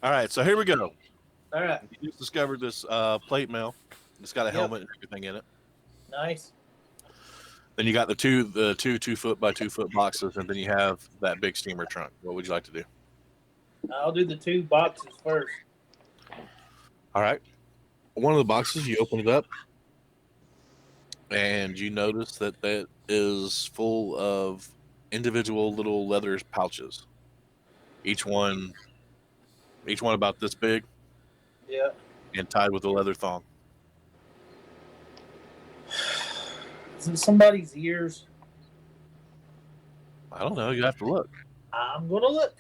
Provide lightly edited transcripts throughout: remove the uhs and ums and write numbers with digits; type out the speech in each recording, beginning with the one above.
All right, so here we go. All right. You just discovered this plate mail. It's got a Yep. helmet and everything in it. Nice. Then you got the two 2 foot by 2 foot boxes, and then you have that big steamer trunk. What would you like to do? I'll do the two boxes first. All right. One of the boxes, you open it up, and you notice that that is full of individual little leather pouches. Each one, each one about this big, Yeah. and tied with a leather thong. Is it somebody's ears? I don't know. You have to look. I'm gonna look.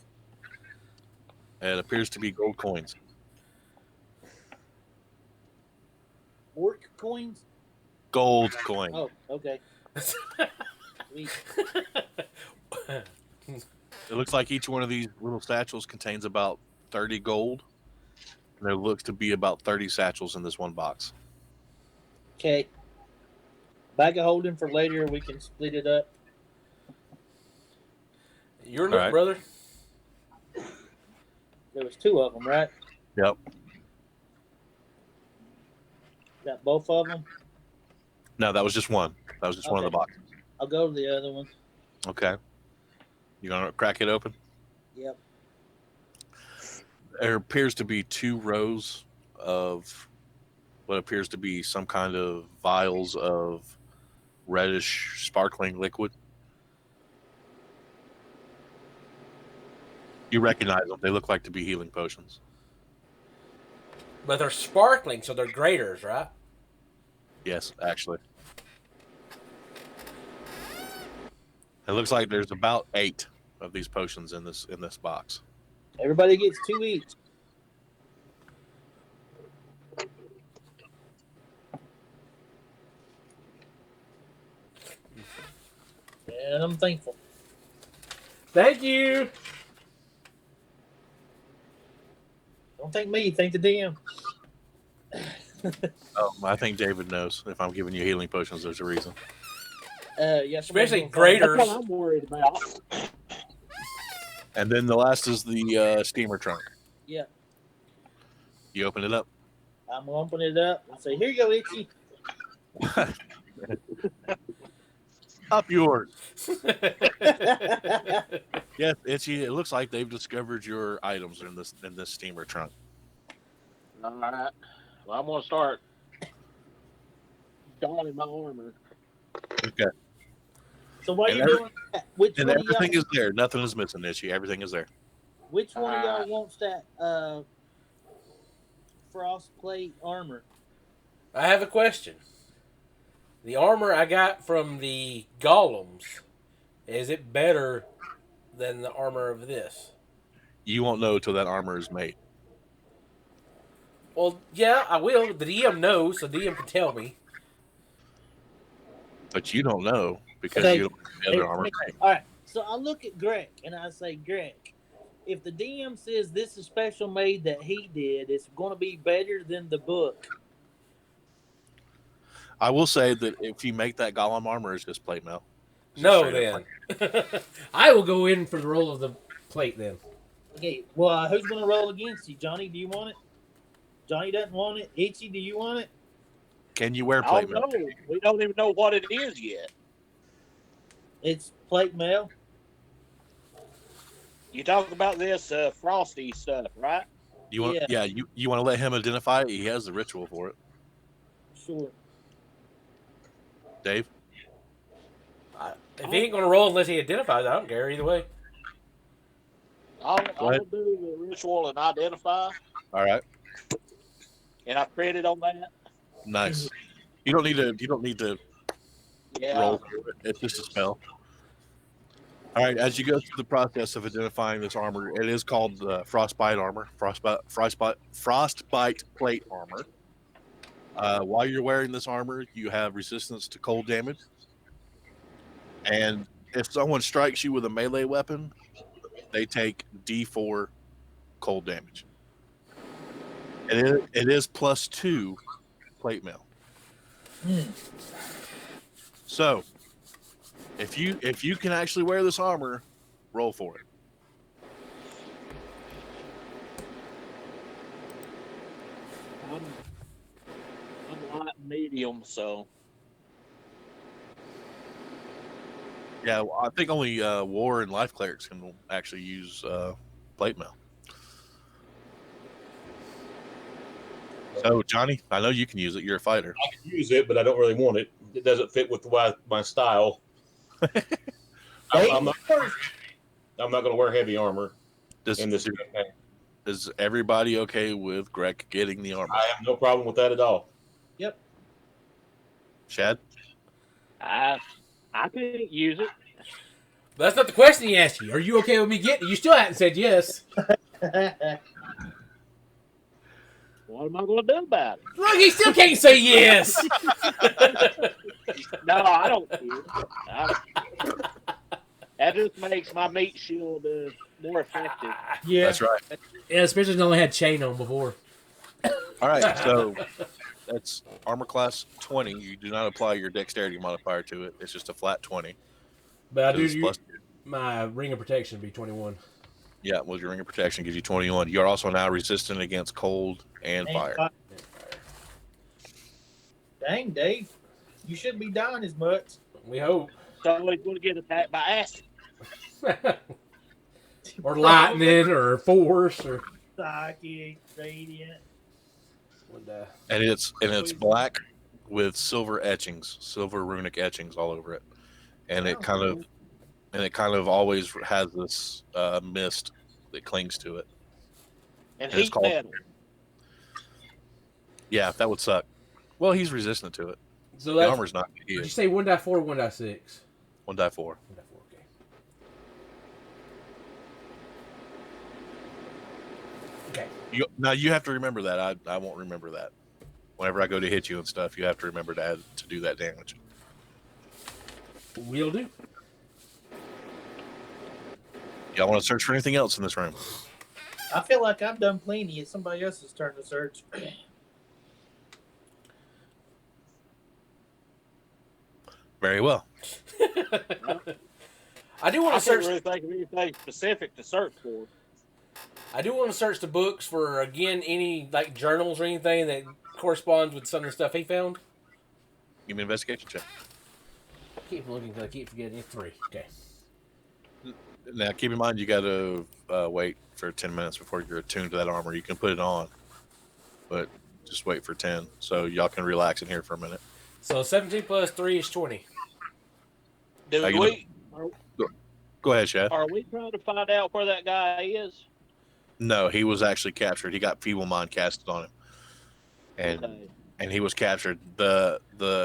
It appears to be gold coins. Orc coins. Gold coin. Oh, okay. Sweet. It looks like each one of these little satchels contains about 30 gold, and there looks to be about 30 satchels in this one box. Okay. Bag of holding for later. We can split it up. Your All look, right. brother. There was two of them, right? Yep. Got both of them. No, that was just one. That was just one of the Okay. boxes. I'll go to the other one. Okay. You gonna crack it open? Yep. There appears to be two rows of what appears to be some kind of vials of reddish sparkling liquid. You recognize them. They look like to be healing potions. But they're sparkling, so they're graders, right? Yes, actually. It looks like there's about 8 of these potions in this box. Everybody gets two each. And I'm thankful. Thank you. Don't thank me. Thank the DM. I think David knows if I'm giving you healing potions, there's a reason. Yeah. Especially That's graders. what I'm worried about. And then the last is the steamer trunk. Yeah. You open it up. I'm gonna open it up and say, "Here you go, Itchy." Up yours. Yes, Itchy. It looks like they've discovered your items in this steamer trunk. All right. Well, I'm gonna start donning my armor. Okay. So while And you're doing that, which And one of y'all? everything is there. Nothing is missing, Itchy. Everything is there. Which one of y'all wants that frost plate armor? I have a question. The armor I got from the golems, is it better than the armor of this? You won't know till that armor is made. Well, yeah, I will. The DM knows, so DM can tell me. But you don't know because Okay. you don't have the other armor made. All right. So I look at Greg and I say, Greg, if the DM says this is special made that he did, it's going to be better than the book. I will say that if you make that golem armor, it's just plate mail. It's just No, straight up then. I will go in for the roll of the plate then. Okay. Well, who's going to roll against you? Johnny, do you want it? Johnny doesn't want it. Itchy, do you want it? Can you wear I plate don't mail? know. We don't even know what it is yet. It's plate mail. You talk about this frosty stuff, right? You want? Yeah. Yeah. You want to let him identify it? He has the ritual for it. Sure. Dave. If he ain't going to roll unless he identifies, I don't care either way. I'll ahead. do the ritual and identify, All right. and I credit on that. Nice. You don't need to. You don't need to Yeah. roll through it. It's just a spell. All right. As you go through the process of identifying this armor, it is called frostbite armor. Frostbite plate armor. While you're wearing this armor, you have resistance to cold damage. And if someone strikes you with a melee weapon, they take D4 cold damage. And it is +2 plate mail. So, if you can actually wear this armor, roll for it. I'm light and medium, so Yeah, well, I think only war and life clerics can actually use plate mail. So, Johnny, I know you can use it. You're a fighter. I can use it, but I don't really want it. It doesn't fit with my style. I'm not going to wear heavy armor Does, in this campaign. is everybody okay with Greg getting the armor? I have no problem with that at all. Yep. Shad? I can't use it. But that's not the question he asked you. Are you okay with me getting it? You still haven't said yes. What am I going to do about it? Look, he still can't say yes. No, I don't care. That just makes my meat shield more effective. Yeah. That's right. Yeah, especially when I only had chain on before. All right, so that's armor class 20. You do not apply your dexterity modifier to it. It's just a flat 20. But I do It's plus 2. my ring of protection would be 21. Yeah, well, your ring of protection gives you 21. You're also now resistant against cold and fire. Dang, Dave. You shouldn't be dying as much. We hope. So he's going to get attacked by acid. Or lightning or force or Psychic, radiant. And it's black with silver etchings, silver runic etchings all over it. And it kind of always has this mist that clings to it. And it's heat called- metal. Yeah, that would suck. Well, he's resistant to it. So The that's, armor's not did you huge. say 1.4 or 1.6? 1 die 4. 1.4, okay. Okay. Now you have to remember that. I won't remember that. Whenever I go to hit you and stuff, you have to remember to do that damage. Will do. Y'all want to search for anything else in this room? I feel like I've done plenty. It's somebody else's turn to search. Very well. I do want I to can't search. really think of anything specific to search for. I do want to search the books for again any like journals or anything that corresponds with some of the stuff he found. Give me an investigation check. I keep looking because I keep forgetting. It's 3. Okay. Now, keep in mind you got to wait for 10 minutes before you're attuned to that armor. You can put it on, but just wait for 10 so y'all can relax in here for a minute. So 17 plus 3 is 20. Do How you we? Go ahead, Shad. Are we trying to find out where that guy is? No, he was actually captured. He got feeble mind casted on him, and Okay. and he was captured. The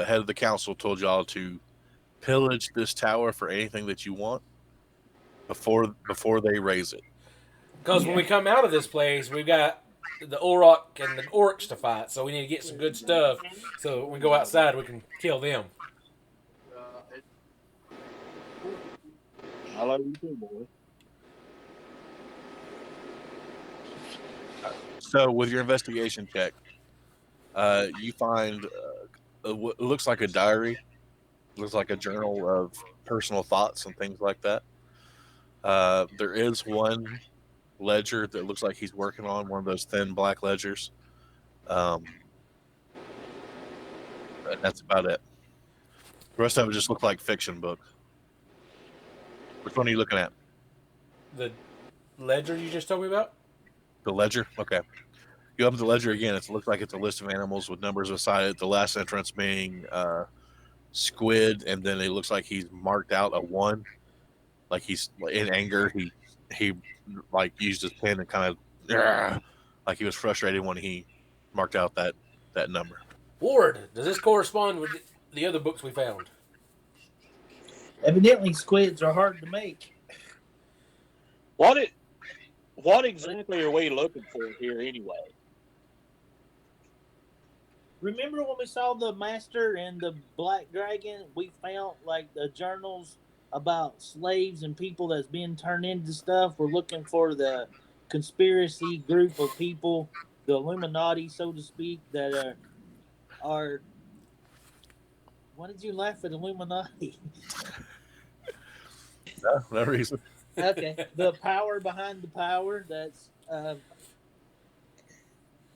head of the council told y'all to pillage this tower for anything that you want before they raise it. Because when we come out of this place, we've got the Orok and the orcs to fight, so we need to get some good stuff. So when we go outside, we can kill them. I love you too, boy. So with your investigation check, you find what looks like a diary, looks like a journal of personal thoughts and things like that. There is one ledger that looks like he's working on, one of those thin black ledgers. And that's about it. The rest of it just looked like fiction book. Which one are you looking at? The ledger you just told me about? The ledger? Okay. You open the ledger again. It looks like it's a list of animals with numbers beside it. The last entrance being squid, and then it looks like he's marked out a 1. Like he's in anger. He like used his pen and kind of like he was frustrated when he marked out that number. Ward, does this correspond with the other books we found? Evidently, squids are hard to make. What exactly are we looking for here anyway? Remember when we saw the master and the black dragon? We found like the journals about slaves and people that's being turned into stuff. We're looking for the conspiracy group of people, the Illuminati, so to speak, that are. Why did you laugh at Illuminati? No reason. Okay, the power behind the power. That's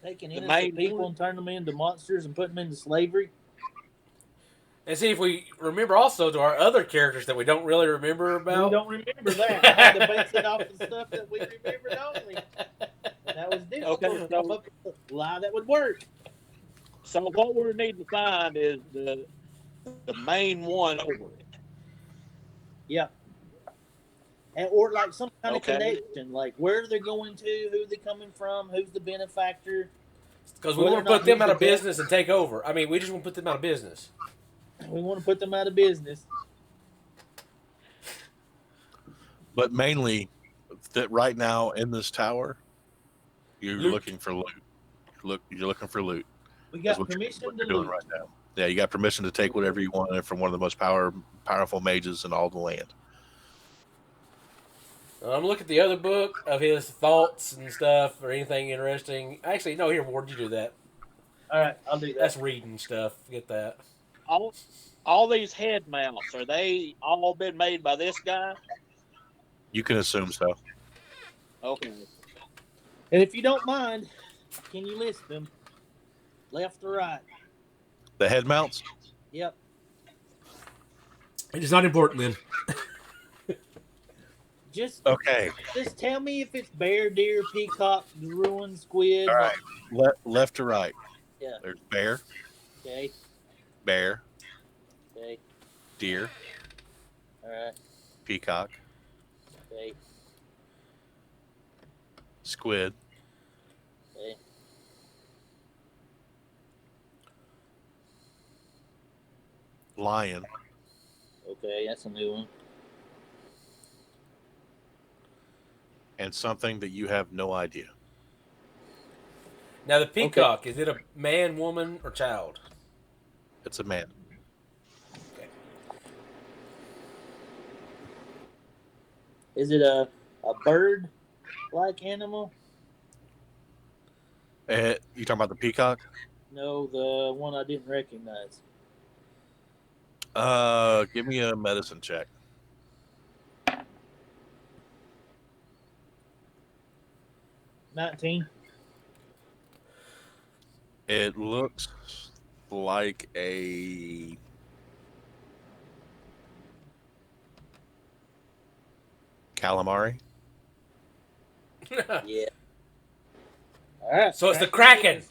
Taking The innocent main people one? and turning them into monsters and putting them into slavery. And see if we remember also to our other characters that we don't really remember We about. don't remember that. I had to base it off the stuff that we remembered only. And that was difficult Okay, to come up with a lie that would work. So what we need to find is the main one over it. Yeah. And, or like some kind of Okay. connection, like where they're going to, who they're coming from, who's the benefactor. Because we Whether want or to not put them he's out the of business and take over. I mean, we just want to put them out of business. We want to put them out of business. But mainly, that right now in this tower, you're Loot. looking for loot. You're looking for loot. We That's got what permission you're to doing loot. right now. Yeah, you got permission to take whatever you want from one of the most powerful mages in all the land. I'm looking at the other book of his thoughts and stuff or anything interesting. Actually, no, here, Ward, you do that. All right, I'll do that. That's reading stuff. Get that. All these head mounts, are they all been made by this guy? You can assume so. Okay. And if you don't mind, can you list them left or right? The head mounts. Yep. It's not important then. Just Okay. just tell me if it's bear, deer, peacock, ruin, squid. All right. Left to right. Yeah. There's bear, Okay. bear, Okay. deer, All right. peacock, Okay. squid, Okay. lion, Okay. That's a new one. and something that you have no idea. Now, the peacock, is it a man, woman, or child? It's a man. Okay. Is it a bird-like animal? You talking about the peacock? No, the one I didn't recognize. Give me a medicine check. $19. It looks like a calamari. Yeah. All right. So it's the Kraken.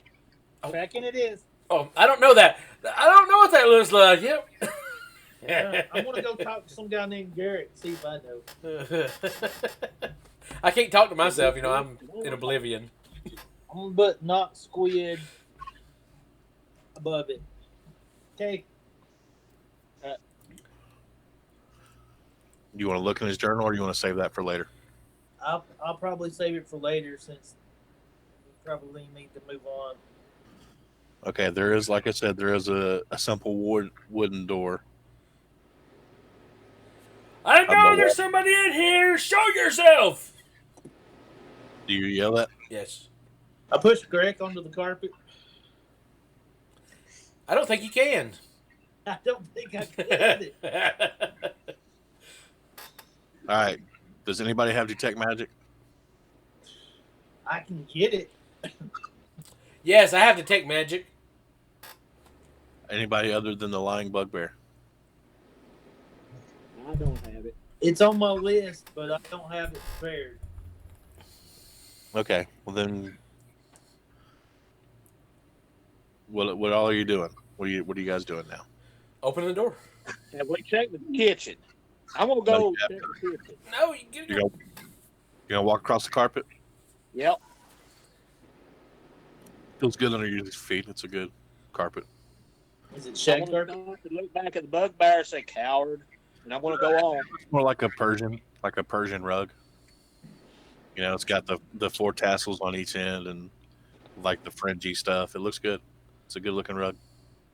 Kraken it is. Oh, I don't know that. I don't know what that looks like. Yep. I'm gonna go talk to some guy named Garrett. See if I know. I can't talk to myself. You know, I'm in oblivion. But not squid above it. Okay. You want to look in his journal, or you want to save that for later? I'll probably save it for later since we probably need to move on. Okay, there is, like I said, there is a simple wooden door. I the know wall. there's somebody in here. Show yourself. Do you yell that? Yes. I pushed Greg onto the carpet. I don't think you can. I don't think I could. All right. Does anybody have detect magic? I can get it. Yes, I have to take magic. Anybody other than the lying bugbear? I don't have it. It's on my list, but I don't have it prepared. Okay. Well then, what all are you doing? What are you guys doing now? Open the door. Have we checked the kitchen? I'm gonna go check the kitchen. No, you get You're gonna walk across the carpet. Yep. Feels good under your feet. It's a good carpet. Is it I'm shag gonna carpet? stop and look back at the bugbear and say coward, and I'm gonna go on. It's more like a Persian rug. You know, it's got the four tassels on each end and like the fringy stuff. It looks good. It's a good looking rug.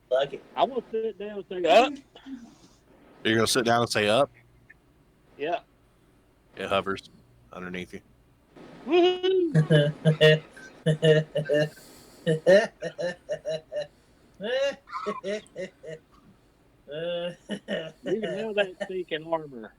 Like it. I want to sit down and say up. You're gonna sit down and say up. Yeah. It hovers underneath you. Woohoo! You can have that stinking armor.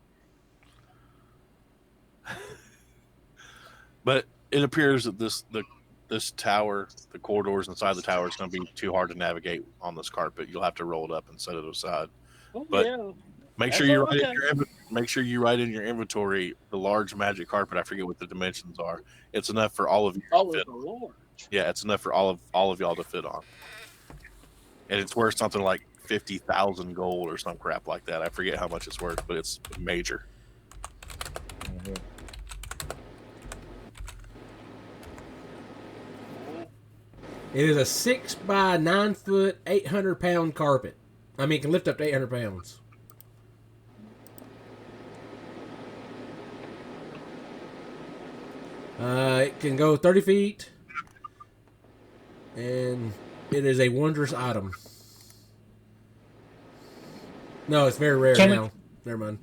But it appears that this tower, the corridors inside the tower, is going to be too hard to navigate on this carpet. You'll have to roll it up and set it aside. Oh, But yeah. make That's sure you okay. make sure you write in your inventory the large magic carpet. I forget what the dimensions are. It's enough for all of you to Oh, fit. it's a Lord. Yeah, it's enough for all of y'all to fit on. And it's worth something like 50,000 gold or some crap like that. I forget how much it's worth, but it's major. It is a 6 by 9 foot, 800-pound carpet. I mean, it can lift up to 800 pounds. It can go 30 feet. And it is a wondrous item. No, it's very rare now. Never mind.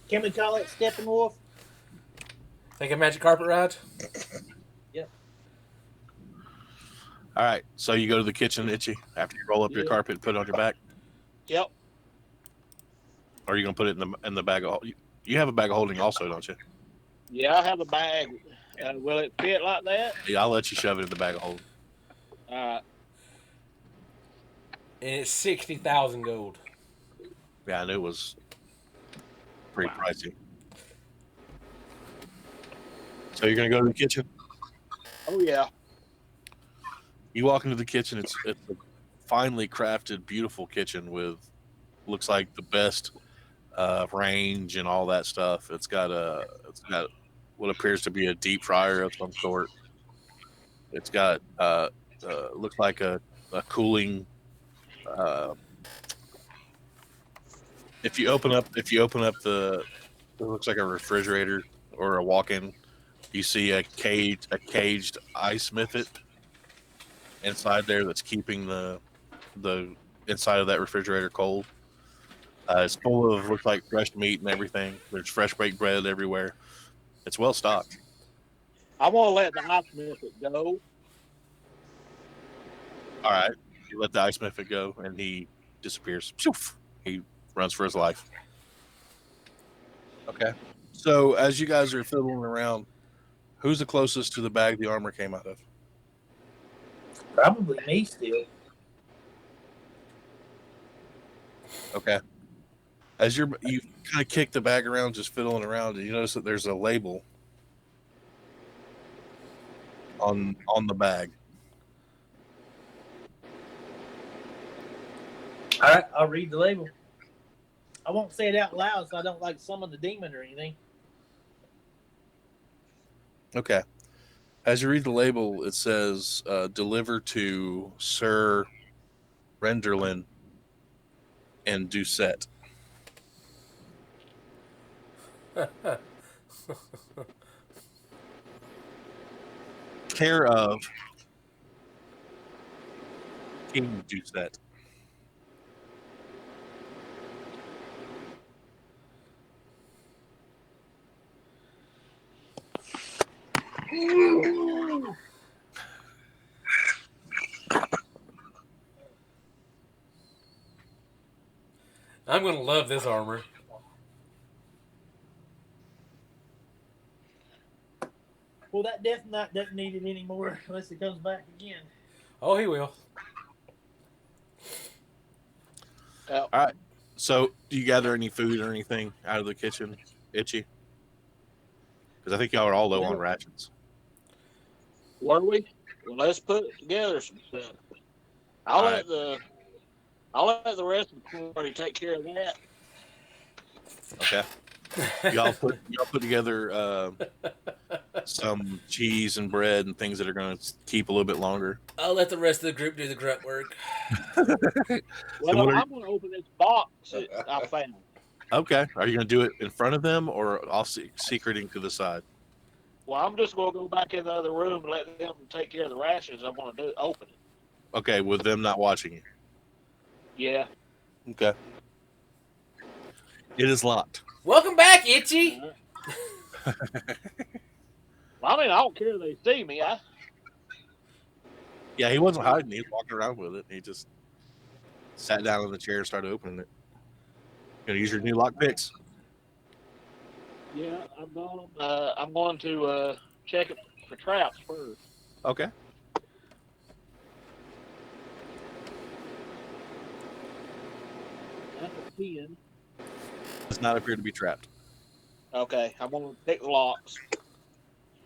Can we call it Steppenwolf? Think a magic carpet ride? Yep. All right, so you go to the kitchen, Itchy, after you roll up your Yeah. carpet and put it on your back. Yep. Or are you going to put it in the bag of? You have a bag of holding also, don't you? Yeah, I have a bag. Will it fit like that? Yeah, I'll let you shove it in the bag of holding. Uh, And it's 60,000 gold. Yeah, I knew it was pretty pricey. So you're going to go to the kitchen. oh, yeah. You walk into the kitchen. It's a finely crafted, beautiful kitchen with looks like the best range and all that stuff. It's got what appears to be a deep fryer of some sort. It's got looks like a cooling. If you open up it looks like a refrigerator or a walk-in. You see a caged ice mythet inside there that's keeping the inside of that refrigerator cold. It's full of looks like fresh meat and everything. There's fresh baked bread everywhere. It's well stocked. I want to let the ice method go. All right, you let the ice mythic go, and he disappears. Pshoof. He runs for his life. Okay. So as you guys are fiddling around, who's the closest to the bag the armor came out of? Probably me still. Okay. As you kind of kick the bag around, just fiddling around, and you notice that there's a label on the bag. All right, I'll read the label. I won't say it out loud so I don't like summon the demon or anything. Okay. As you read the label, it says deliver to Sir Renderlin and Doucette. Care of King Doucette. I'm going to love this armor. Well, that Death Knight doesn't need it anymore unless it comes back again. Oh, he will. All right. So, do you gather any food or anything out of the kitchen, Itchy? Because I think y'all are all low on rations. Were we? Well, let's put together some stuff. I'll let the rest of the party take care of that. Okay. Y'all put together some cheese and bread and things that are going to keep a little bit longer. I'll let the rest of the group do the grunt work. Well, I'm going to open this box that I found. Okay. Are you going to do it in front of them or all secreting to the side? Well, I'm just going to go back in the other room and let them take care of the rations. I'm going to open it. Okay, with them not watching you. Yeah. Okay. It is locked. Welcome back, Itchy. Well, I mean, I don't care if they see me. Yeah, he wasn't hiding. He was walking around with it. He just sat down in the chair and started opening it. Gonna use your new lock picks. Yeah, I'm going to check it for traps first. Okay. That's a 10. Does not appear to be trapped. Okay, I'm gonna pick the locks.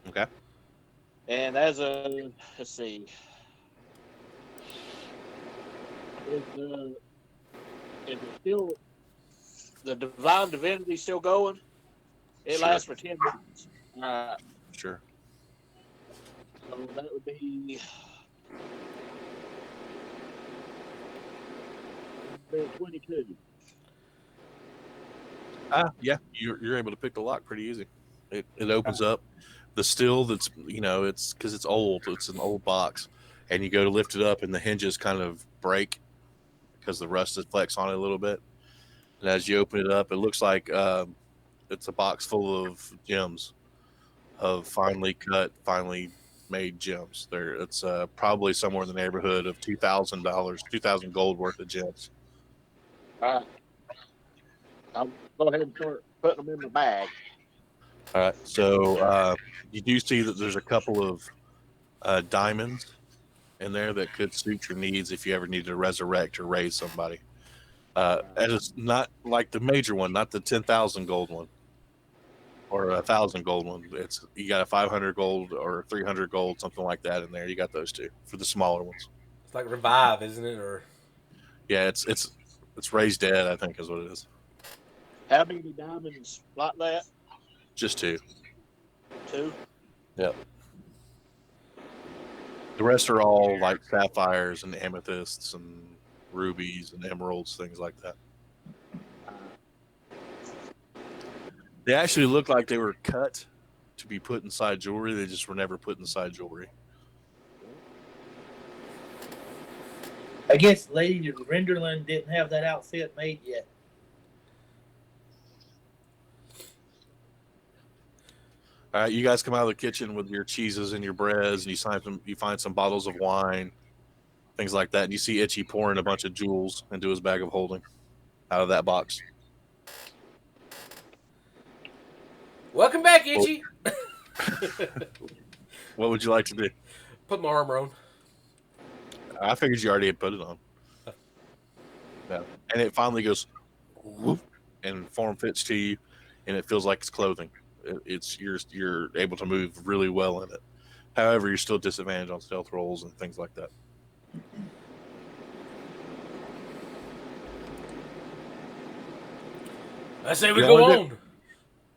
Okay. And as a let's see, is it still the divine divinity still going? It Sure. lasts for 10 minutes. All right, Sure. so that would be 22. Yeah, you're able to pick the lock pretty easy. It opens up. The steel that's it's because it's old. It's an old box, and you go to lift it up, and the hinges kind of break because the rust is flex on it a little bit. And as you open it up, it looks like it's a box full of gems, of finely cut, finely made gems. It's probably somewhere in the neighborhood of $2,000, 2,000 gold worth of gems. All right, I'll go ahead and start putting them in my bag. All right, so you do see that there's a couple of diamonds in there that could suit your needs if you ever need to resurrect or raise somebody. And it's not like the major one, not the 10,000 gold one or 1,000 gold one. It's you got a 500 gold or 300 gold, something like that in there. You got those two for the smaller ones. It's like revive, isn't it? Or Yeah, it's raised dead, I think is what it is. How many diamonds like that? Just two. 2. Yep. The rest are all like sapphires and amethysts and rubies and emeralds, things like that. They actually look like they were cut to be put inside jewelry. They just were never put inside jewelry. I guess Lady Renderland didn't have that outfit made yet. All right, you guys come out of the kitchen with your cheeses and your breads, and you find some bottles of wine, things like that. And you see Itchy pouring a bunch of jewels into his bag of holding out of that box. welcome back, Itchy. What would you like to do? Put my armor on. I figured you already had put it on. Yeah. And it finally goes whoop, and form fits to you, and it feels like it's clothing. You're able to move really well in it. However, you're still disadvantaged on stealth rolls and things like that. I say we You go wanna do- on.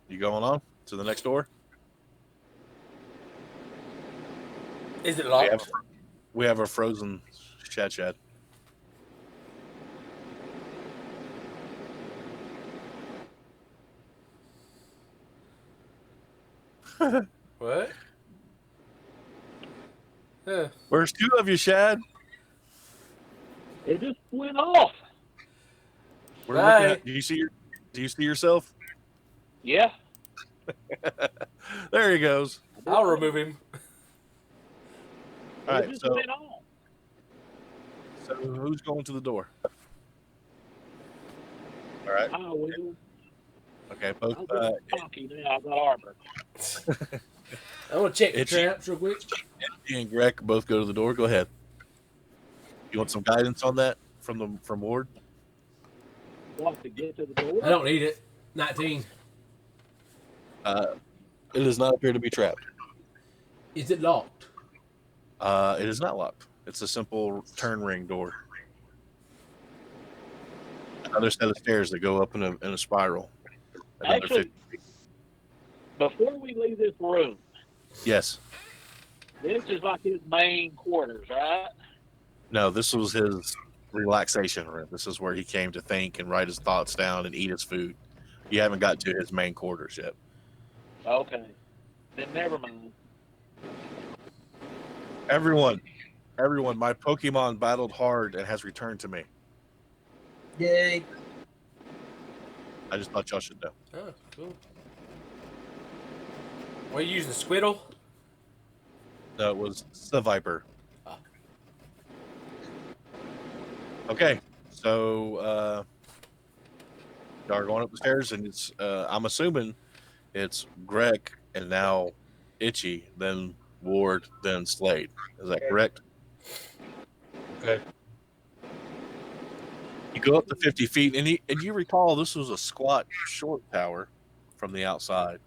You going on to the next door? Is it We locked? have, we have a frozen Shad. What? Huh. Where's two of you, Shad? It just went off. We're Bye. looking at. Do you see yourself? Yeah. There he goes. I'll remove him. All It right, just so went off. who's going to the door? All right. I will. Okay, both. I'm getting cocky now. I've got armor. I want to check the Itchy. traps real quick. Andy and Greg both go to the door. Go ahead. You want some guidance on that from Ward? Want to get to the door? I don't need it. 19. It does not appear to be trapped. Is it locked? It is not locked. It's a simple turn ring door. Another set of stairs that go up in a spiral. Another Actually, 50 feet. before we leave this room, Yes. this is like his main quarters, right? No, this was his relaxation room. This is where he came to think and write his thoughts down and eat his food. You haven't got to his main quarters yet. Okay. Then never mind. Everyone, my Pokemon battled hard and has returned to me. Yay. I just thought y'all should know. Oh, cool. What are you using, Squirtle? No, it was the Viper. Ah. Okay, so y'all are going up the stairs, and it's I'm assuming it's Greg and now Itchy, then Ward, then Slade. Is that correct? Okay. You go up to 50 feet, and you recall this was a squat, short tower from the outside.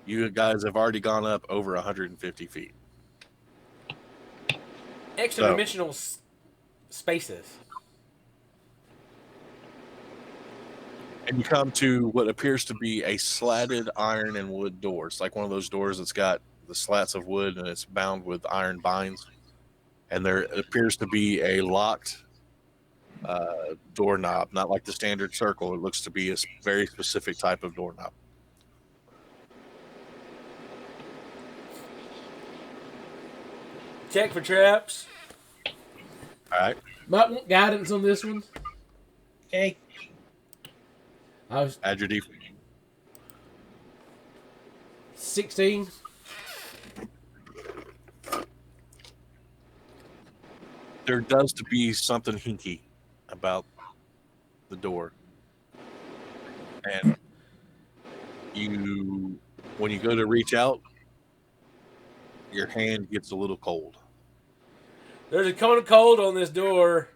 You guys have already gone up over 150 feet. Extra So, dimensional spaces. and you come to what appears to be a slatted iron and wood door. It's like one of those doors that's got the slats of wood and it's bound with iron binds. And there appears to be a locked doorknob, not like the standard circle. It looks to be a very specific type of doorknob. Check for traps. All right. Might want guidance on this one. Okay. I was Add your D. 16. There does to be something hinky about the door. And when you go to reach out, your hand gets a little cold. There's a cone of cold on this door.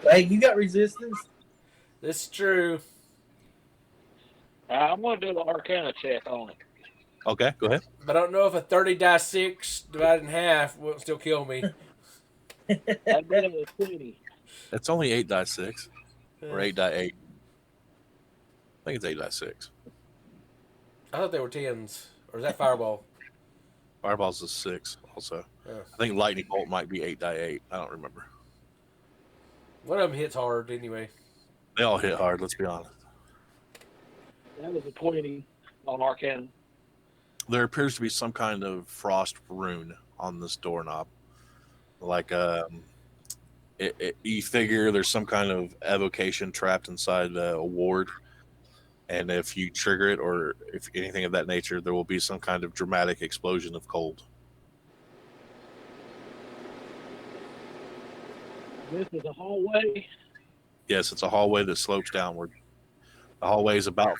Hey, you got resistance? This is true. I'm going to do the Arcana check on it. Okay, go ahead. But I don't know if a 30 die 6 divided in half will still kill me. That'd be a 20. It's only 8 die 6 or 8 die 8. I think it's 8 die 6. I thought they were 10s. Or is that fireball? Fireball's a 6 also. Oh. I think lightning bolt might be 8 die 8. I don't remember. One of them hits hard anyway. They all hit hard, let's be honest. That was a 20 on Arcana. There appears to be some kind of frost rune on this doorknob. Like you figure there's some kind of evocation trapped inside a ward, and if you trigger it or if anything of that nature, there will be some kind of dramatic explosion of cold. This is a hallway. Yes, it's a hallway that slopes downward. The hallway is about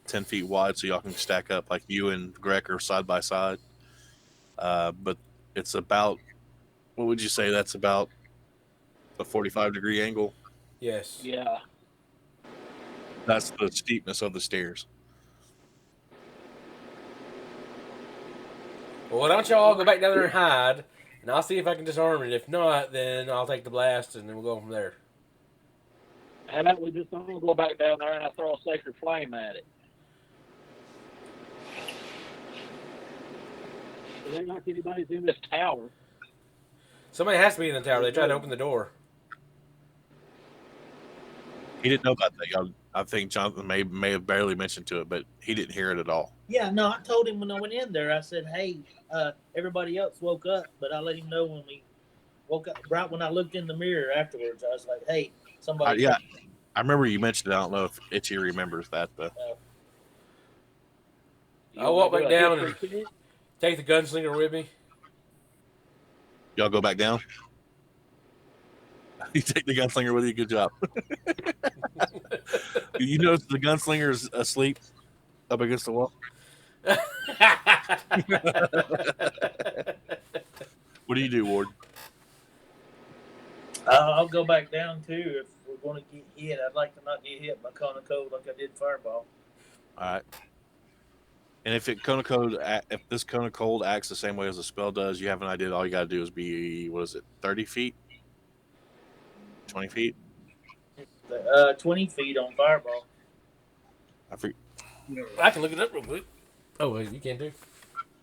10 feet wide, so y'all can stack up like you and Greg are side by side. But it's about, what would you say? That's about a 45-degree angle. Yes. Yeah. That's the steepness of the stairs. Well, why don't y'all go back down there and hide, and I'll see if I can disarm it. If not, then I'll take the blast, and then we'll go from there. How about we just all go back down there and I throw a sacred flame at it? It ain't like anybody's in this tower. Somebody has to be in the tower. They tried to open the door. He didn't know about that. Y'all, I think Jonathan may have barely mentioned to it, but he didn't hear it at all. Yeah, no, I told him when I went in there, I said, hey, everybody else woke up, but I let him know when we woke up. Right when I looked in the mirror afterwards, I was like, hey, somebody. Yeah, I remember you mentioned it. I don't know if Itchy remembers that, though. I'll walk back down and take the gunslinger with me. Y'all go back down? You take the gunslinger with you. Good job. You notice the gunslinger's asleep up against the wall? What do you do, Ward? I'll go back down too if we're going to get hit. I'd like to not get hit by cone of cold like I did fireball. All right. And if this cone of cold acts the same way as a spell does, you have an idea. All you got to do is be, 30 feet? 20 feet? 20 feet on fireball. I can look it up real quick. Oh, wait, you can too.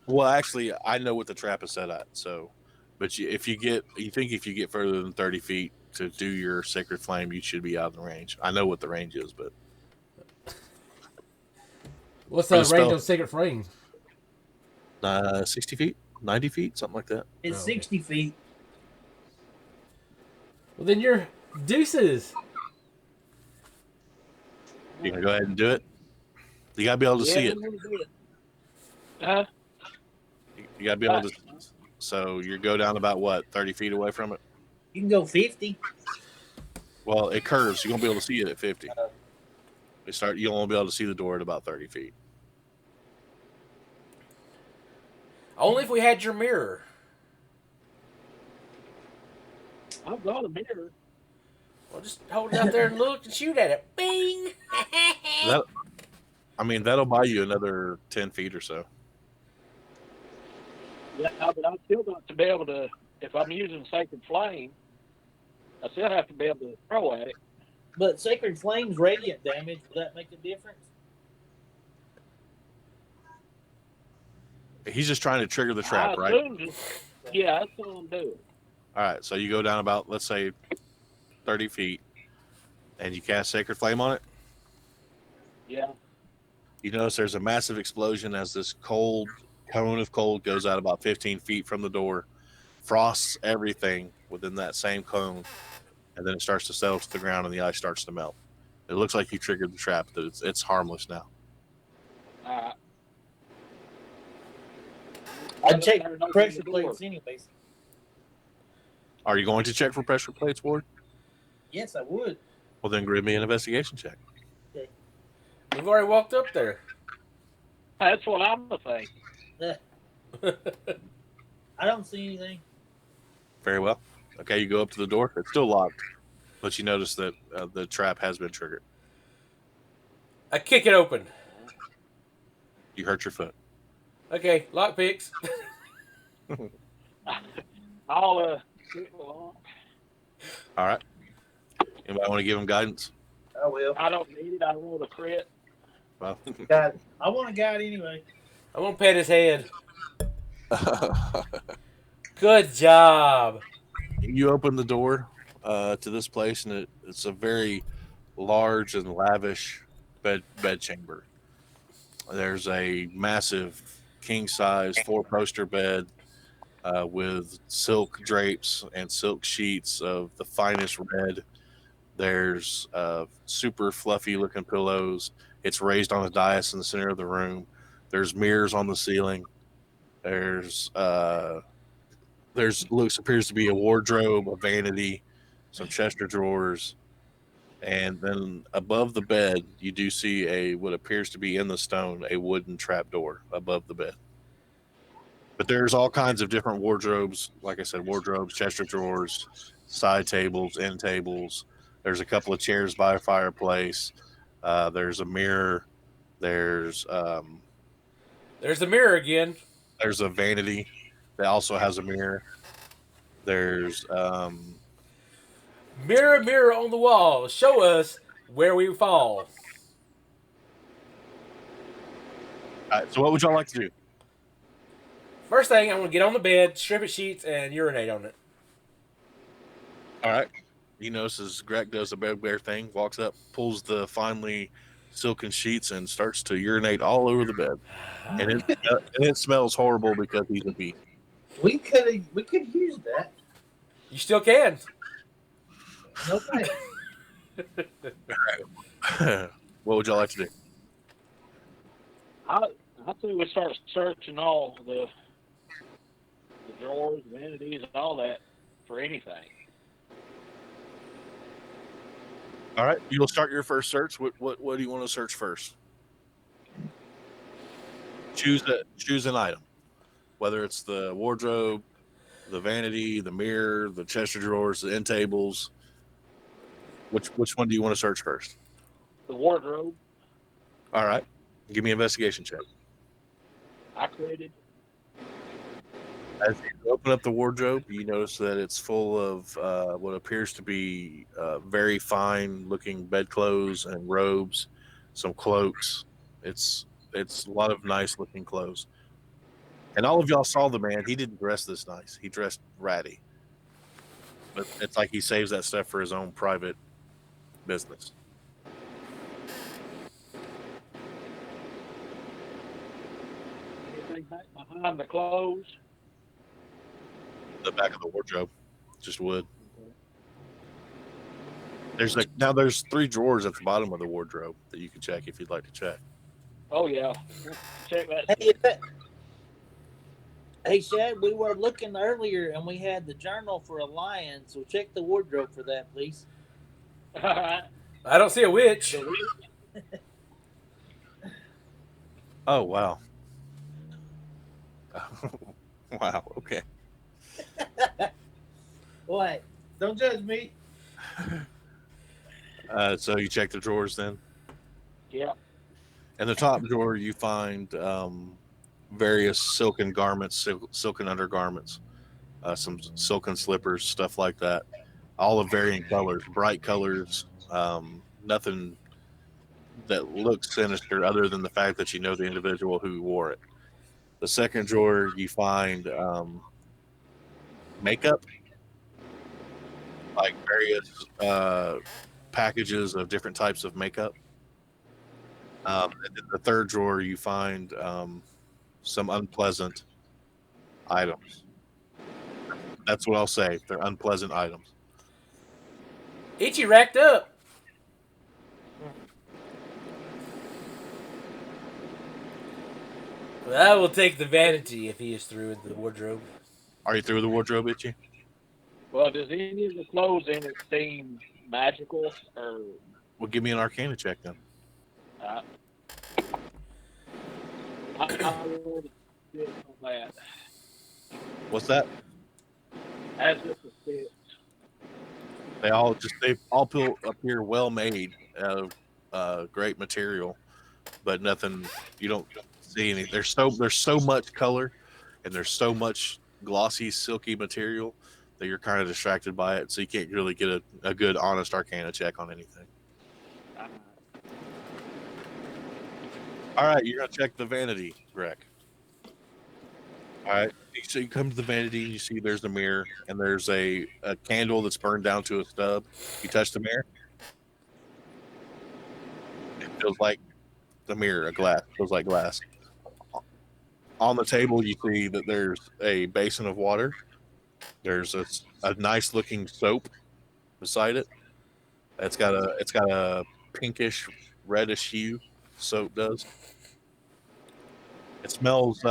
Well, actually, I know what the trap is set at. So, but if you get further than 30 feet to do your sacred flame, you should be out of the range. I know what the range is, but What's the range of sacred flame? 60 feet, 90 feet, something like that. It's 60 feet. Well, then you're deuces. You gonna go ahead and do it? You gotta be able to see it. Huh? You gotta be able to. So you go down about what, 30 feet away from it? You can go 50. Well, it curves. You won't be able to see it at 50. You'll only be able to see the door at about 30 feet. Only if we had your mirror. I've got a mirror. Well, just hold it out there and look and shoot at it. Bing! That I mean, that'll buy you another 10 feet or so. Yeah, but I still got to be able to. If I'm using Sacred Flame, I still have to be able to throw at it. But Sacred Flame's radiant damage. Will that make a difference? He's just trying to trigger the I trap, right? assume, yeah, that's what I'm doing. All right, so you go down about, let's say, 30 feet, and you cast Sacred Flame on it. Yeah. You notice there's a massive explosion as this cold cone of cold goes out about 15 feet from the door, frosts everything within that same cone, and then it starts to settle to the ground and the ice starts to melt. It looks like you triggered the trap, but it's harmless now. I'd check pressure plates anyways. Are you going to check for pressure plates, Ward? Yes, I would. Well, then give me an investigation check. Okay. We've already walked up there. That's what I'm thinking. I don't see anything. Very well. Okay, you go up to the door. It's still locked, but you notice that the trap has been triggered. I kick it open. You hurt your foot. Okay, lock picks. I'll All right. Anybody want to give him guidance? I will. I don't need it. I rolled a crit. Well, God, I want a guide anyway. I'm gonna pet his head. Good job. you open the door to this place, and it's a very large and lavish bed chamber. There's a massive king size 4-poster bed with silk drapes and silk sheets of the finest red. There's super fluffy looking pillows. It's raised on a dais in the center of the room. There's mirrors on the ceiling. There's appears to be a wardrobe, a vanity, some Chester drawers, and then above the bed you do see what appears to be in the stone a wooden trap door above the bed. But there's all kinds of different wardrobes, like I said, wardrobes, Chester drawers, side tables, end tables. There's a couple of chairs by a fireplace. There's a mirror. There's the mirror again. There's a vanity that also has a mirror. There's Mirror, mirror on the wall, show us where we fall. all right, so what would y'all like to do? First thing, I'm gonna get on the bed, strip its sheets, and urinate on it. All right. You notice as Greg does the bear thing, walks up, pulls the finely silken sheets, and starts to urinate all over the bed. And it smells horrible because he's a bee. We could use that. You still can. No way. What would y'all like to do? I think we start searching all the drawers, vanities, and all that for anything. All right, you'll start your first search. What do you want to search first? Choose an item, whether it's the wardrobe, the vanity, the mirror, the Chester drawers, the end tables. Which one do you want to search first? The wardrobe. All right, give me an investigation check. I created. As you open up the wardrobe, you notice that it's full of what appears to be very fine-looking bedclothes and robes, some cloaks. It's a lot of nice-looking clothes. And all of y'all saw the man. He didn't dress this nice. He dressed ratty. But it's like he saves that stuff for his own private business. Anything back behind the clothes? The back of the wardrobe, just wood. There's 3 drawers at the bottom of the wardrobe that you can check if you'd like to check. Oh yeah, check that. Hey, Shad, we were looking earlier and we had the journal for a lion, so check the wardrobe for that, please. I don't see a witch. Oh wow. Wow. Okay. What? Don't judge me. So you check the drawers then. Yeah. In the top drawer, you find various silken garments, silken undergarments, some silken slippers, stuff like that. All of varying colors, bright colors. Nothing that looks sinister, other than the fact that you know the individual who wore it. The second drawer, you find makeup, like various packages of different types of makeup. And then the third drawer, you find some unpleasant items. That's what I'll say. They're unpleasant items. Itchy racked up. Well, I will take the vanity if he is through into the wardrobe. Are you through the wardrobe, Itchy? Well, does any of the clothes in it seem magical or? Well, give me an Arcana check then. Uh, I would sit on that. What's that? As if it fits. Appear well made out of great material, but nothing. You don't see any. There's so much color, and there's so much glossy, silky material that you're kind of distracted by it, so you can't really get a good, honest Arcana check on anything. Uh, All right, you're gonna check the vanity, Greg. All right. So you come to the vanity and you see there's a mirror and there's a candle that's burned down to a stub. You touch the mirror, it feels like the mirror, a glass, feels like glass. On the table, you see that there's a basin of water. There's a nice looking soap beside it. It's got a pinkish reddish hue. Soap does. It smells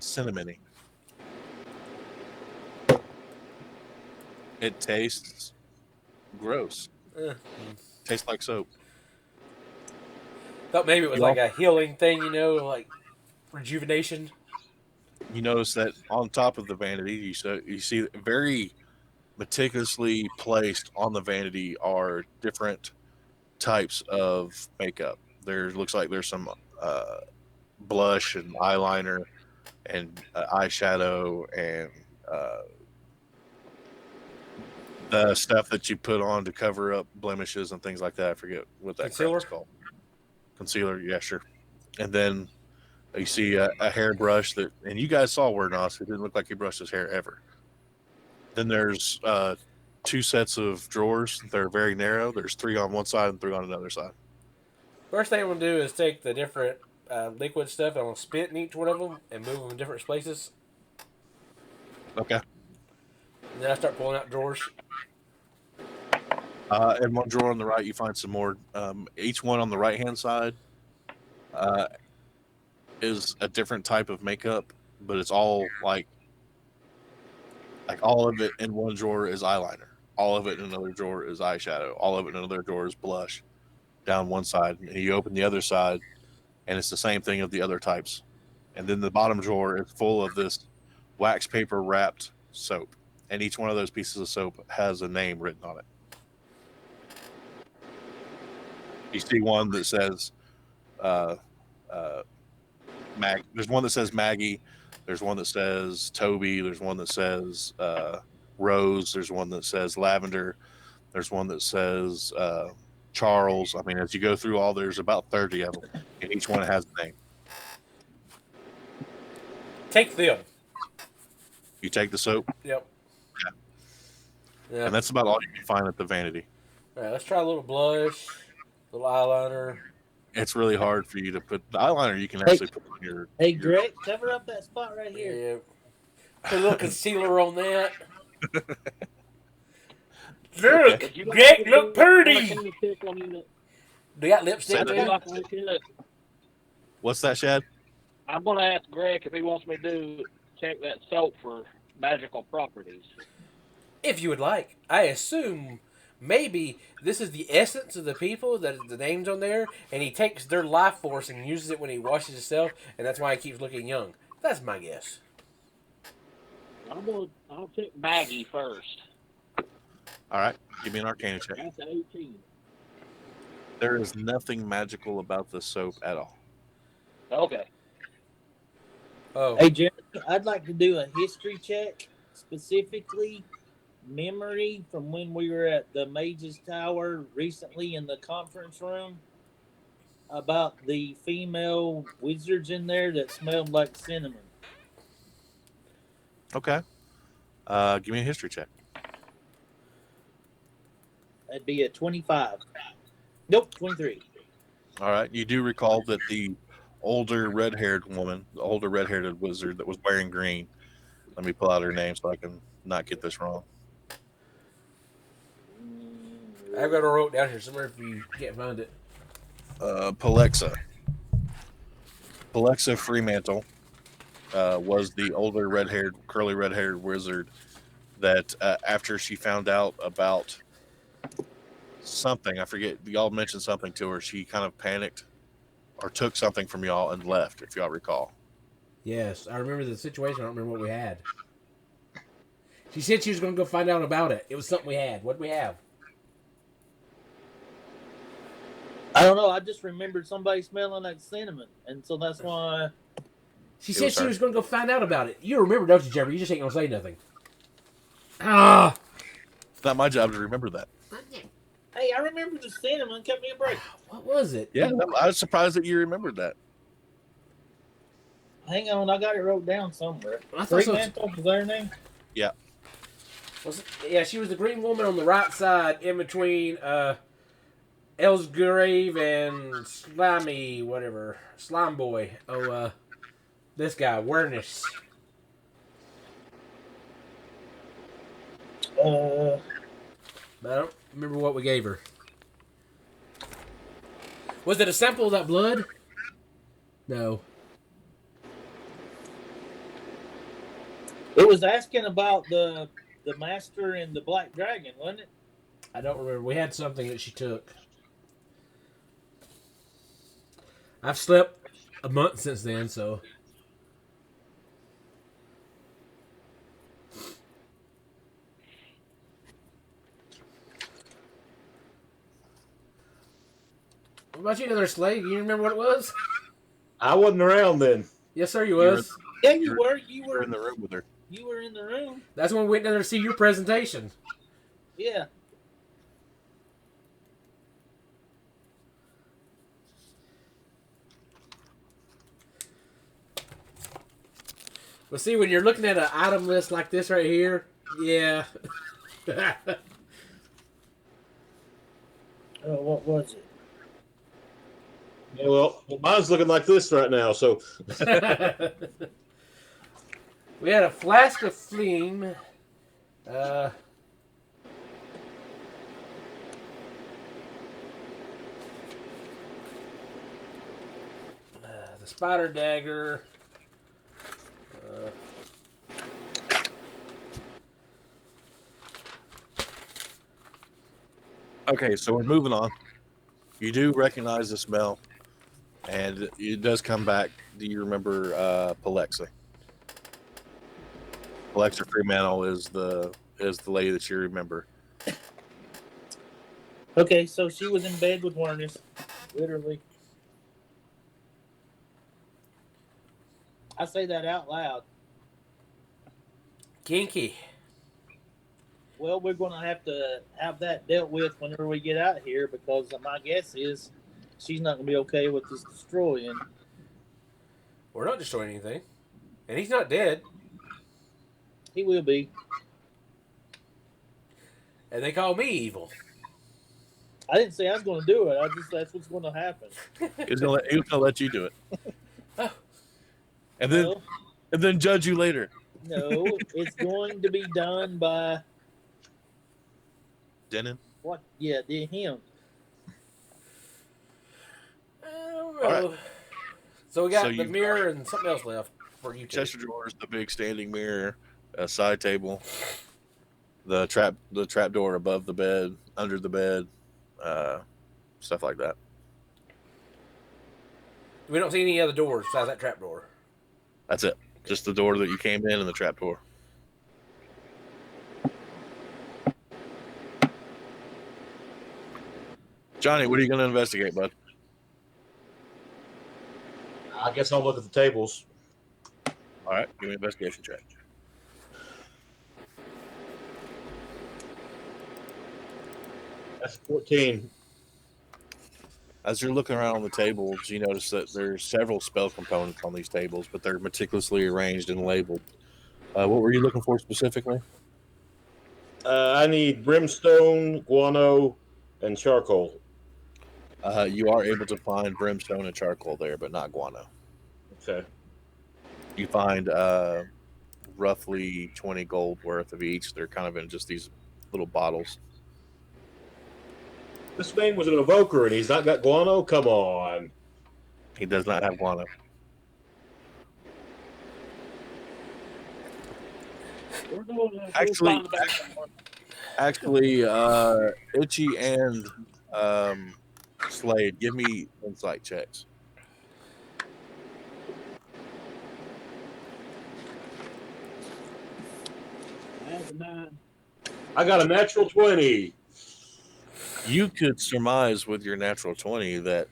cinnamony. It tastes gross. Eh. Tastes like soap. Thought maybe it was You like a healing thing, like rejuvenation. You notice that on top of the vanity, you see very meticulously placed on the vanity are different types of makeup. There looks like there's some uh, blush and eyeliner and eyeshadow and uh, the stuff that you put on to cover up blemishes and things like that. I forget what that crap Concealer? is called. Concealer, yeah, sure. And then you see a hairbrush and you guys saw where Nos, it didn't look like he brushed his hair ever. Then there's two sets of drawers. They're very narrow. There's three on one side and three on another side. First thing I'm gonna do is take the different liquid stuff and I'm gonna spit in each one of them and move them in different places. Okay. And then I start pulling out drawers. In one drawer on the right, you find some more. Each one on the right hand side uh, is a different type of makeup, but it's all like all of it in one drawer is eyeliner. All of it in another drawer is eyeshadow. All of it in another drawer is blush. Down one side, and you open the other side, and it's the same thing of the other types. And then the bottom drawer is full of this wax paper wrapped soap, and each one of those pieces of soap has a name written on it. You see one that says uh, uh, Mag. There's one that says Maggie. There's one that says Toby. There's one that says Rose. There's one that says Lavender. There's one that says Charles. I mean, as you go through all, there's about 30 of them, and each one has a name. Take them. You take the soap, Yep. Yeah. and that's about all you can find at the vanity. All right, let's try a little blush, a little eyeliner. It's really hard for you to put the eyeliner. You can actually put on your. Hey, Greg, cover up that spot right here. Yeah. Put a little concealer on that. Look, Greg, look pretty. Do you got lipstick there? What's that, Shad? I'm going to ask Greg if he wants me to check that soap for magical properties. If you would like. I assume maybe this is the essence of the people that the name's on there, and he takes their life force and uses it when he washes himself, and that's why he keeps looking young. That's my guess. I'll check Maggie first. All right, give me an Arcana check. That's 18. There is nothing magical about the soap at all. Okay. Oh, Hey, Jeremy, I'd like to do a history check, specifically memory from when we were at the Mage's Tower recently in the conference room about the female wizards in there that smelled like cinnamon. Okay. Give me a history check. That'd be a 25. Nope, 23. All right. You do recall that the older red-haired woman, the older red-haired wizard that was wearing green. Let me pull out her name so I can not get this wrong. I've got it wrote down here somewhere if you can't find it. Palexa. Palexa Fremantle was the older red-haired, curly red-haired wizard that after she found out about something, I forget, y'all mentioned something to her, she kind of panicked or took something from y'all and left, if y'all recall. Yes, I remember the situation. I don't remember what we had. She said she was going to go find out about it. It was something we had. What did we have? I don't know. I just remembered somebody smelling like cinnamon, and so that's why. She It said was she her. was going to go find out about it. You remember, don't you, Jeffrey? You just ain't going to say nothing. Ah! It's not my job to remember that. Hey, I remember the cinnamon. Cut me a break. What was it? Yeah, I was surprised that you remembered that. Hang on, I got it wrote down somewhere. I thought so. Fremantle, was that her name? Yeah. Was it? Yeah, she was the green woman on the right side in between Ellsgrave and Slimy, whatever. Slime Boy. Oh, this guy, Werness. But I don't remember what we gave her. Was it a sample of that blood? No. It was asking about the master and the black dragon, wasn't it? I don't remember. We had something that she took. I've slept a month since then, so. What about you, another slave? You remember what it was? I wasn't around then. Yes, sir, you were- was. Yeah, you were. You You're were in the room with her. You were in the room. That's when we went down there to see your presentation. Yeah. But see, when you're looking at an item list like this right here, yeah. Oh, what was it? Yeah, well, mine's looking like this right now. So We had a flask of flame. The spider dagger. Okay, so we're moving on. You do recognize the smell, and it does come back. Do you remember Palexa? Palexa Fremantle is the lady that you remember. Okay, so she was in bed with Werness, literally. I say that out loud. Kinky. Well, we're going to have that dealt with whenever we get out here because my guess is she's not going to be okay with this destroying. We're not destroying anything. And he's not dead. He will be. And they call me evil. I didn't say I was going to do it. That's what's going to happen. He was gonna let you do it, Oh. and No, then judge you later. no, it's going to be done by Denon. what? Yeah, him. I don't know. All right. So we got So the you've mirror and something else left for you two. Chester drawers, the big standing mirror, a side table, the trap door above the bed, under the bed, stuff like that. We don't see any other doors besides that trap door. That's it. Just the door that you came in and the trap door. Johnny, what are you going to investigate, bud? I guess I'll look at the tables. All right, give me an investigation check. That's 14. As you're looking around on the tables, you notice that there's several spell components on these tables, but they're meticulously arranged and labeled. What were you looking for specifically? I need brimstone, guano, and charcoal. You are able to find brimstone and charcoal there, but not guano. Okay. You find roughly 20 gold worth of each. They're kind of in just these little bottles. This man was an evoker and he's not got guano? Come on. He does not have guano. We're going to Actually- find the back. Actually, Itchy and Slade, give me insight checks. I got a natural 20. You could surmise with your natural 20 that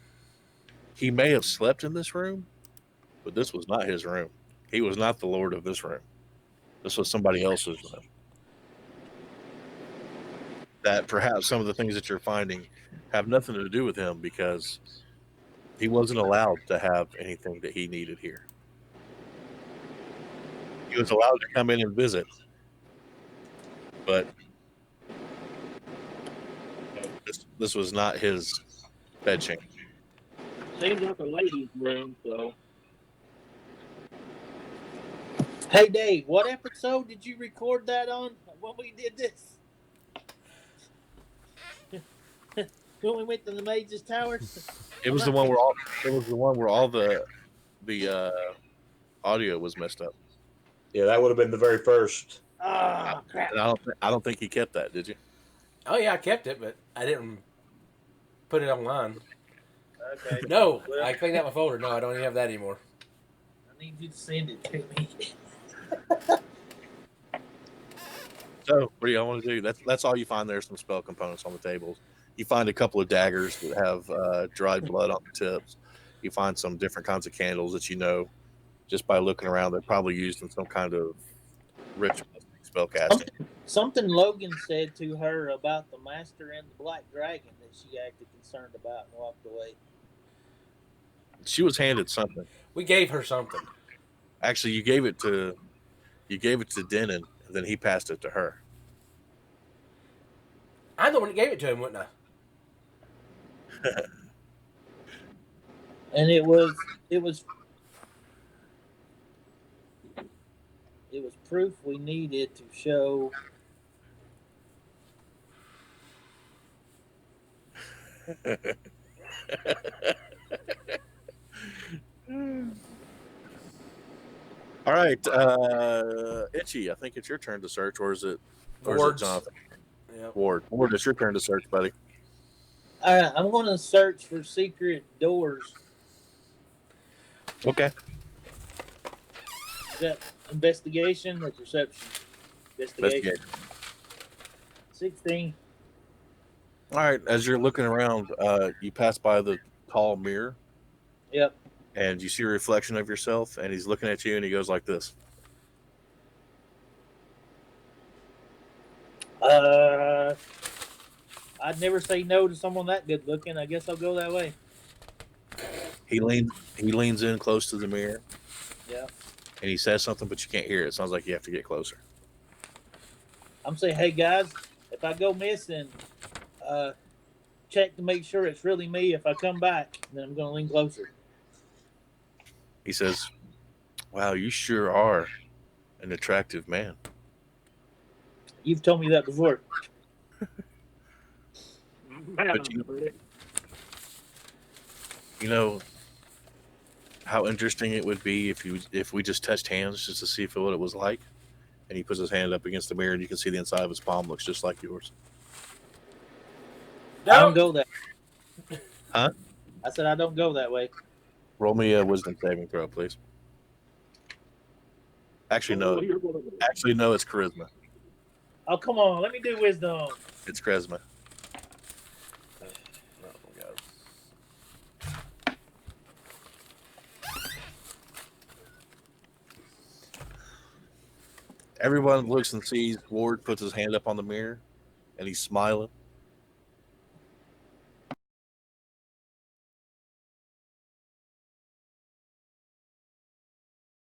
he may have slept in this room, but this was not his room. He was not the lord of this room. This was somebody else's room. That perhaps some of the things that you're finding have nothing to do with him because he wasn't allowed to have anything that he needed here. He was allowed to come in and visit, but this was not his bed chamber. Seems like a ladies' room, so. Hey, Dave, what episode did you record that on when we did this? When we went to the Mage's Tower? It was the one where all the audio was messed up. Yeah, that would have been the very first. Oh, crap. And I don't think he kept that, did you? Oh yeah, I kept it, but I didn't put it online. Okay. No, Well, I cleaned out my folder. No, I don't even have that anymore. I need you to send it to me. So, what do y'all want to do? That's all you find. There's some spell components on the tables. You find a couple of daggers that have dried blood on the tips. You find some different kinds of candles that you know just by looking around. They're probably used in some kind of ritualistic spell casting. Something Logan said to her about the Master and the Black Dragon that she acted concerned about and walked away. She was handed something. We gave her something. Actually, you gave it to Denon, and then he passed it to her. I'm the one that gave it to him, wasn't I? And it was proof we needed to show. All right, Itchy. I think it's your turn to search, or is it Ward's. Jonathan? Yep. Ward, it's your turn to search, buddy. All right, I'm going to search for secret doors. Okay. Is that investigation or perception? Investigation. 16. All right. As you're looking around, you pass by the tall mirror. Yep. And you see a reflection of yourself, and he's looking at you, and he goes like this. I'd never say no to someone that good looking. I guess I'll go that way. He leans in close to the mirror. Yeah. And he says something, but you can't hear it. It sounds like you have to get closer. I'm saying, hey guys, if I go missing, check to make sure it's really me. If I come back, then I'm going to lean closer. He says, "Wow, you sure are an attractive man." You've told me that before. But you know how interesting it would be if we just touched hands just to see what it was like. And he puts his hand up against the mirror, and you can see the inside of his palm looks just like yours. I don't go that way. Huh? I said I don't go that way. Roll me a wisdom saving throw, please. Actually, no. It's charisma. Oh, come on. Let me do wisdom. It's charisma. Everyone looks and sees Ward puts his hand up on the mirror, and he's smiling.